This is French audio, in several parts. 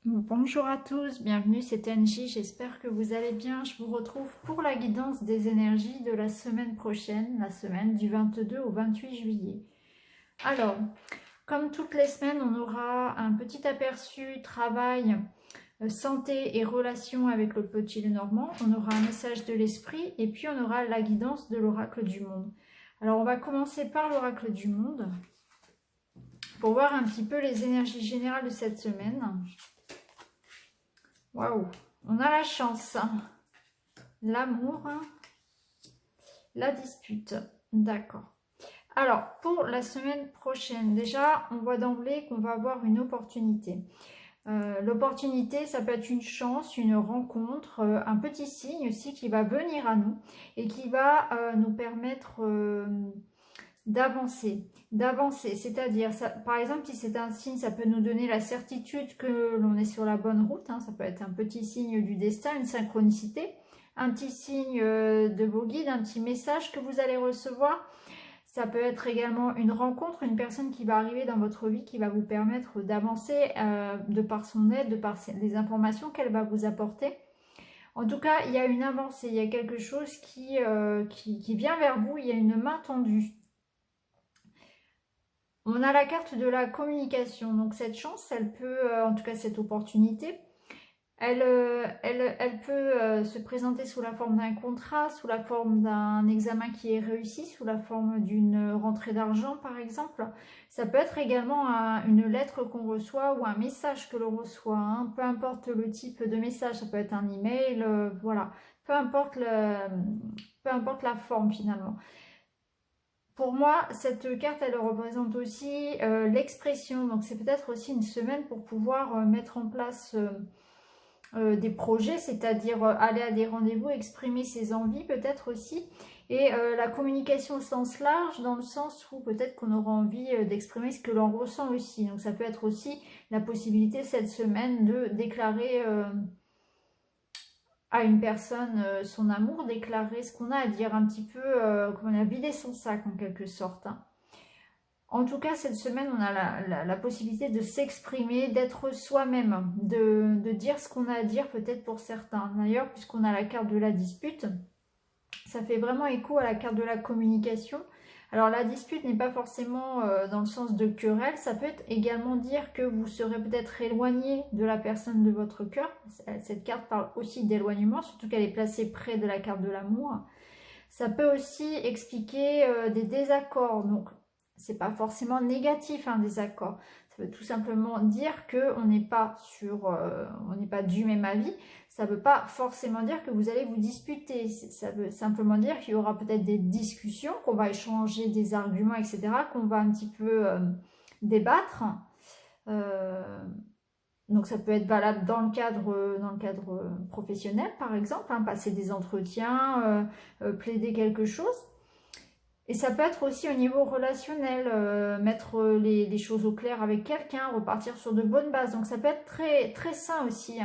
Bonjour à tous, bienvenue, c'est Angie, j'espère que vous allez bien. Je vous retrouve pour la guidance des énergies de la semaine prochaine, la semaine du 22 au 28 juillet. Alors, comme toutes les semaines, on aura un petit aperçu travail, santé et relations avec le petit Lenormand. On aura un message de l'esprit et puis on aura la guidance de l'oracle du monde. Alors, on va commencer par l'oracle du monde pour voir un petit peu les énergies générales de cette semaine. Waouh, on a la chance. L'amour, la dispute. D'accord. Alors, pour la semaine prochaine, déjà, on voit d'emblée qu'on va avoir une opportunité. L'opportunité, ça peut être une chance, une rencontre, un petit signe aussi qui va venir à nous et qui va nous permettre d'avancer. C'est-à-dire, par exemple, si c'est un signe, ça peut nous donner la certitude que l'on est sur la bonne route. Ça peut être un petit signe du destin, une synchronicité, un petit signe de vos guides, un petit message que vous allez recevoir. Ça peut être également une rencontre, une personne qui va arriver dans votre vie, qui va vous permettre d'avancer de par son aide, de par les informations qu'elle va vous apporter. En tout cas, il y a une avancée, il y a quelque chose qui vient vers vous, il y a une main tendue. On a la carte de la communication, donc cette chance, elle peut, en tout cas cette opportunité, elle peut se présenter sous la forme d'un contrat, sous la forme d'un examen qui est réussi, sous la forme d'une rentrée d'argent par exemple. Ça peut être également une lettre qu'on reçoit ou un message que l'on reçoit, peu importe le type de message, ça peut être un email, voilà, peu importe la forme finalement. Pour moi, cette carte, elle représente aussi l'expression. Donc, c'est peut-être aussi une semaine pour pouvoir mettre en place des projets, c'est-à-dire aller à des rendez-vous, exprimer ses envies peut-être aussi. Et la communication au sens large, dans le sens où peut-être qu'on aura envie d'exprimer ce que l'on ressent aussi. Donc, ça peut être aussi la possibilité cette semaine de déclarer à une personne son amour, déclarer ce qu'on a à dire un petit peu, comment on a vidé son sac en quelque sorte. En tout cas, cette semaine, on a la possibilité de s'exprimer, d'être soi-même, de dire ce qu'on a à dire peut-être pour certains. D'ailleurs, puisqu'on a la carte de la dispute, ça fait vraiment écho à la carte de la communication. Alors la dispute n'est pas forcément dans le sens de querelle, ça peut également dire que vous serez peut-être éloigné de la personne de votre cœur. Cette carte parle aussi d'éloignement, surtout qu'elle est placée près de la carte de l'amour. Ça peut aussi expliquer des désaccords, donc c'est pas forcément négatif un désaccord. Ça veut tout simplement dire qu'on n'est pas on n'est pas du même avis. Ça ne veut pas forcément dire que vous allez vous disputer. Ça veut simplement dire qu'il y aura peut-être des discussions, qu'on va échanger des arguments, etc., qu'on va un petit peu débattre. Donc ça peut être valable dans le cadre professionnel, par exemple, passer des entretiens, plaider quelque chose. Et ça peut être aussi au niveau relationnel, mettre les choses au clair avec quelqu'un, repartir sur de bonnes bases. Donc ça peut être très, très sain aussi,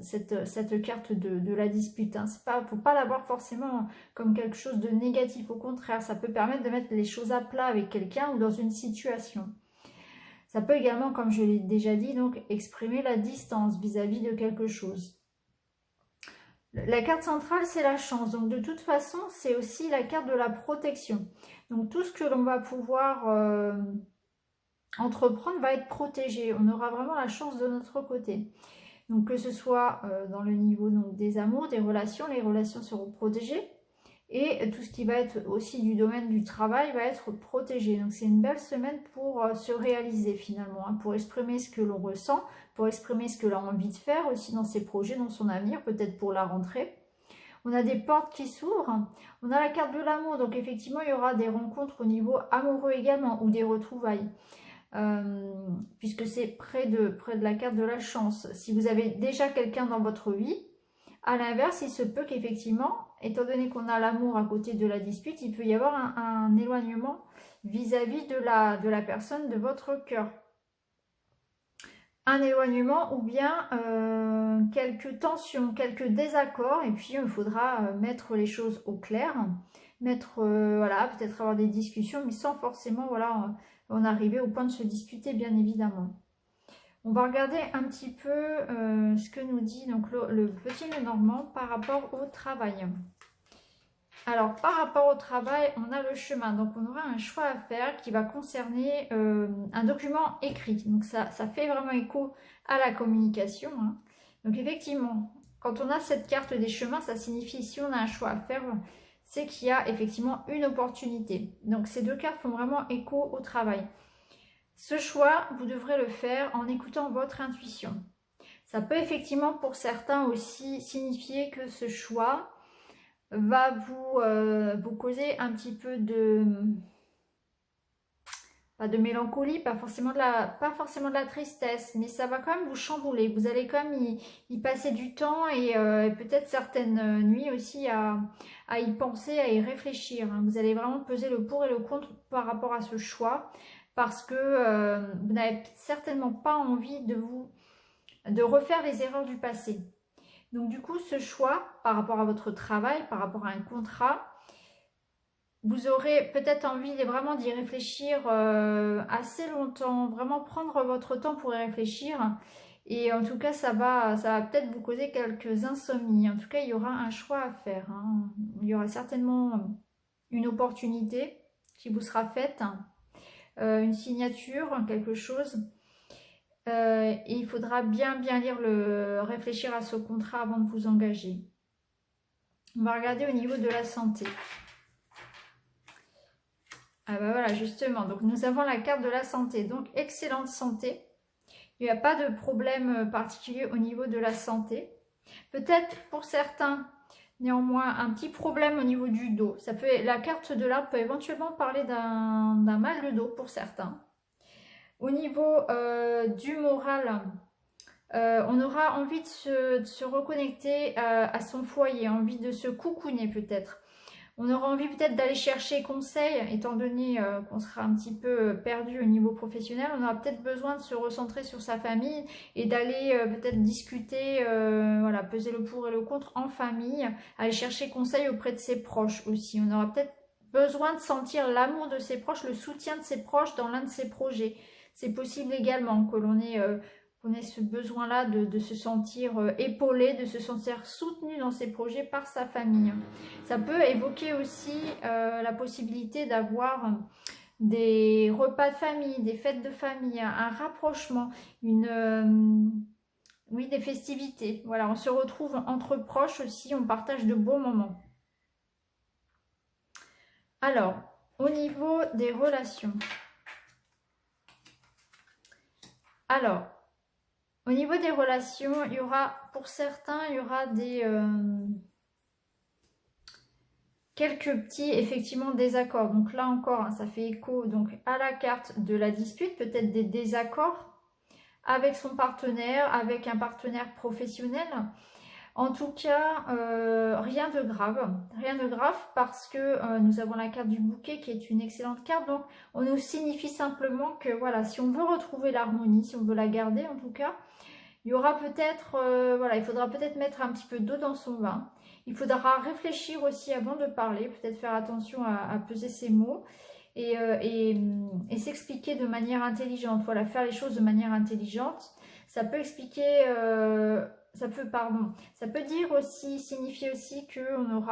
cette carte de la dispute. Il ne faut pas l'avoir forcément comme quelque chose de négatif. Au contraire, ça peut permettre de mettre les choses à plat avec quelqu'un ou dans une situation. Ça peut également, comme je l'ai déjà dit, donc exprimer la distance vis-à-vis de quelque chose. La carte centrale, c'est la chance. Donc de toute façon, c'est aussi la carte de la protection. Donc tout ce que l'on va pouvoir entreprendre va être protégé. On aura vraiment la chance de notre côté. Donc que ce soit dans le niveau des amours, des relations, les relations seront protégées. Et tout ce qui va être aussi du domaine du travail va être protégé. Donc c'est une belle semaine pour se réaliser finalement, pour exprimer ce que l'on ressent, pour exprimer ce que l'on a envie de faire aussi dans ses projets, dans son avenir, peut-être pour la rentrée. On a des portes qui s'ouvrent. On a la carte de l'amour, donc effectivement il y aura des rencontres au niveau amoureux également, ou des retrouvailles. Puisque c'est près de la carte de la chance. Si vous avez déjà quelqu'un dans votre vie, à l'inverse, il se peut qu'effectivement, étant donné qu'on a l'amour à côté de la dispute, il peut y avoir un éloignement vis-à-vis de la personne de votre cœur. Un éloignement ou bien quelques tensions, quelques désaccords, et puis il faudra mettre les choses au clair, voilà, peut-être avoir des discussions, mais sans forcément, voilà, en arriver au point de se disputer, bien évidemment. On va regarder un petit peu ce que nous dit donc le petit Lenormand par rapport au travail. Alors, par rapport au travail, on a le chemin. Donc, on aura un choix à faire qui va concerner un document écrit. Donc, ça fait vraiment écho à la communication, hein. Donc, effectivement, quand on a cette carte des chemins, ça signifie si on a un choix à faire, c'est qu'il y a effectivement une opportunité. Donc, ces deux cartes font vraiment écho au travail. Ce choix, vous devrez le faire en écoutant votre intuition. Ça peut effectivement pour certains aussi signifier que ce choix va vous causer un petit peu pas de mélancolie, pas forcément de la tristesse, mais ça va quand même vous chambouler. Vous allez quand même y passer du temps et peut-être certaines nuits aussi à y penser, à y réfléchir, hein. Vous allez vraiment peser le pour et le contre par rapport à ce choix parce que vous n'avez certainement pas envie de refaire les erreurs du passé. Donc du coup, ce choix par rapport à votre travail, par rapport à un contrat, vous aurez peut-être envie vraiment d'y réfléchir assez longtemps, vraiment prendre votre temps pour y réfléchir. Et en tout cas, ça va peut-être vous causer quelques insomnies. En tout cas, il y aura un choix à faire, hein. Il y aura certainement une opportunité qui vous sera faite, une signature, quelque chose. Et il faudra bien réfléchir à ce contrat avant de vous engager. On va regarder au niveau de la santé. Ah bah voilà, justement, donc nous avons la carte de la santé, donc excellente santé. Il n'y a pas de problème particulier au niveau de la santé. Peut-être pour certains, néanmoins, un petit problème au niveau du dos. La carte de l'arbre peut éventuellement parler d'un mal de dos pour certains. Au niveau du moral, on aura envie de se reconnecter à son foyer, envie de se coucouner peut-être. On aura envie peut-être d'aller chercher conseil, étant donné qu'on sera un petit peu perdu au niveau professionnel. On aura peut-être besoin de se recentrer sur sa famille et d'aller peut-être discuter, voilà, peser le pour et le contre en famille, aller chercher conseil auprès de ses proches aussi. On aura peut-être besoin de sentir l'amour de ses proches, le soutien de ses proches dans l'un de ses projets. C'est possible également que l'on ait ce besoin-là de se sentir épaulé, de se sentir soutenu dans ses projets par sa famille. Ça peut évoquer aussi la possibilité d'avoir des repas de famille, des fêtes de famille, un rapprochement, oui, des festivités. Voilà, on se retrouve entre proches aussi, on partage de beaux moments. Alors, au niveau des relations. Alors, au niveau des relations, il y aura, pour certains, il y aura quelques petits, effectivement, désaccords. Donc là encore, hein, ça fait écho donc, à la carte de la dispute, peut-être des désaccords avec son partenaire, avec un partenaire professionnel. En tout cas, rien de grave parce que nous avons la carte du bouquet qui est une excellente carte. Donc, on nous signifie simplement que voilà, si on veut retrouver l'harmonie, si on veut la garder en tout cas, il y aura peut-être, voilà, il faudra peut-être mettre un petit peu d'eau dans son vin. Il faudra réfléchir aussi avant de parler, peut-être faire attention à peser ses mots et s'expliquer de manière intelligente. Voilà, faire les choses de manière intelligente. Ça peut expliquer, ça peut dire aussi, signifier aussi qu'on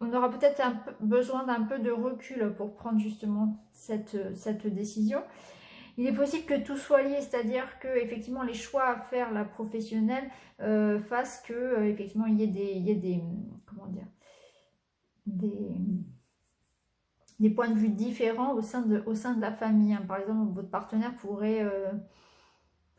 on aura peut-être besoin d'un peu de recul pour prendre justement cette décision. Il est possible que tout soit lié, c'est-à-dire que effectivement les choix à faire la professionnelle fassent que effectivement il y ait des comment dire des points de vue différents au sein de la famille, hein. Par exemple, votre partenaire pourrait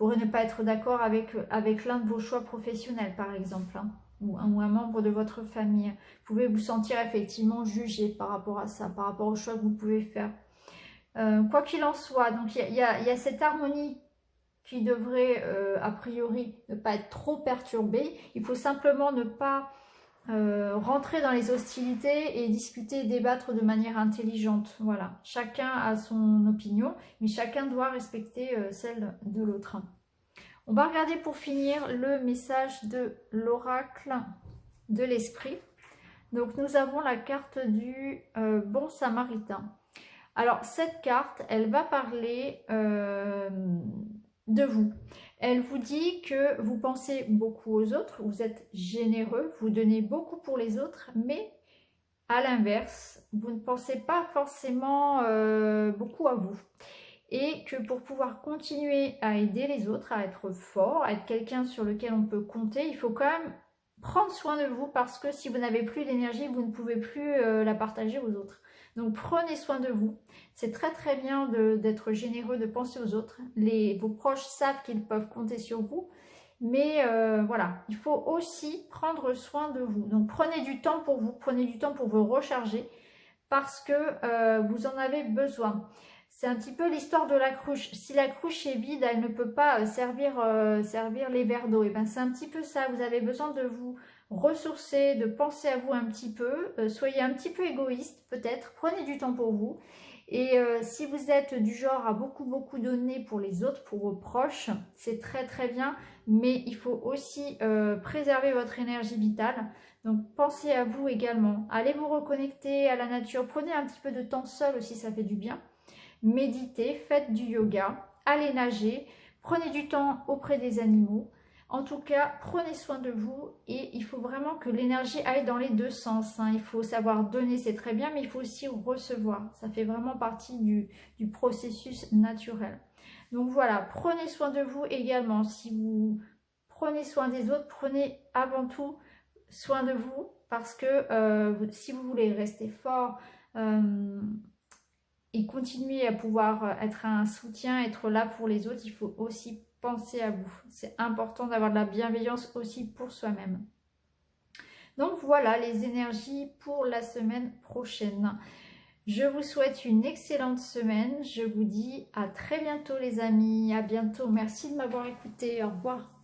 ne pas être d'accord avec l'un de vos choix professionnels, par exemple, hein, ou un membre de votre famille. Vous pouvez vous sentir effectivement jugé par rapport à ça, par rapport au choix que vous pouvez faire. Quoi qu'il en soit, donc il y a cette harmonie qui devrait a priori ne pas être trop perturbée. Il faut simplement ne pas rentrer dans les hostilités et discuter et débattre de manière intelligente. Voilà, chacun a son opinion, mais chacun doit respecter celle de l'autre. On va regarder pour finir le message de l'oracle de l'esprit. Donc nous avons la carte du bon samaritain. Alors, cette carte, elle va parler de vous. Elle vous dit que vous pensez beaucoup aux autres, vous êtes généreux, vous donnez beaucoup pour les autres, mais à l'inverse, vous ne pensez pas forcément beaucoup à vous. Et que pour pouvoir continuer à aider les autres, à être fort, à être quelqu'un sur lequel on peut compter, il faut quand même prendre soin de vous parce que si vous n'avez plus d'énergie, vous ne pouvez plus la partager aux autres. Donc prenez soin de vous. C'est très très bien d'être généreux, de penser aux autres. Vos proches savent qu'ils peuvent compter sur vous. Mais voilà, il faut aussi prendre soin de vous. Donc prenez du temps pour vous, prenez du temps pour vous recharger parce que vous en avez besoin. C'est un petit peu l'histoire de la cruche. Si la cruche est vide, elle ne peut pas servir les verres d'eau. Et ben c'est un petit peu ça. Vous avez besoin de vous ressourcer, de penser à vous un petit peu. Soyez un petit peu égoïste peut-être. Prenez du temps pour vous. Et si vous êtes du genre à beaucoup donner pour les autres, pour vos proches, c'est très très bien. Mais il faut aussi préserver votre énergie vitale. Donc pensez à vous également. Allez vous reconnecter à la nature. Prenez un petit peu de temps seul aussi, ça fait du bien. Méditez, faites du yoga, allez nager, prenez du temps auprès des animaux. En tout cas, prenez soin de vous et il faut vraiment que l'énergie aille dans les deux sens. Il faut savoir donner, c'est très bien, mais il faut aussi recevoir. Ça fait vraiment partie du processus naturel. Donc voilà, prenez soin de vous également. Si vous prenez soin des autres, prenez avant tout soin de vous parce que si vous voulez rester fort, et continuer à pouvoir être un soutien, être là pour les autres, il faut aussi penser à vous. C'est important d'avoir de la bienveillance aussi pour soi-même. Donc voilà les énergies pour la semaine prochaine. Je vous souhaite une excellente semaine. Je vous dis à très bientôt les amis. À bientôt. Merci de m'avoir écouté. Au revoir.